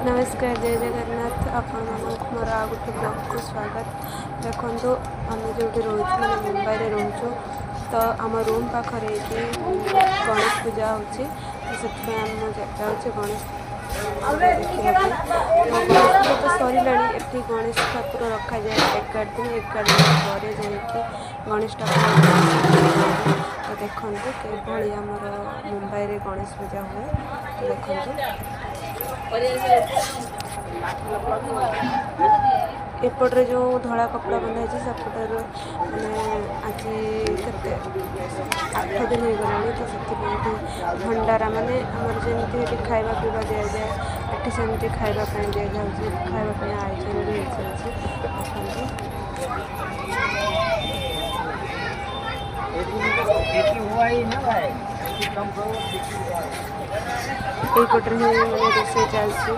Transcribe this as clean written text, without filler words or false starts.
नमस्कार जय जगन्नाथ आपण मानक मोर आ गोटे ब्लॉग को स्वागत। देखो आम जो रोचु मैंने मुंबई रोचु तो आम रूम पाखे गणेश पूजा होची तो आम जाऊँ गणेश देखा तो गणेश पूजा तो सरला ये गणेश ठाकुर रखा जाए 11 दिन पर जाकि गणेश ठाकुर तो देखो किभली आमर मुंबई रे गणेश पूजा हुए तो देखो एपट्रे जो धड़ा कपड़ा बंधा है सेपटर मैंने आज के 8 दिन हो गला तो से भंडारा माने आमर जमी खावा पीवा दि जाए ये सेमती खावाई दि जाऊँगी खावाई आयोजन भी यहीपटे मैंने रोसे चलती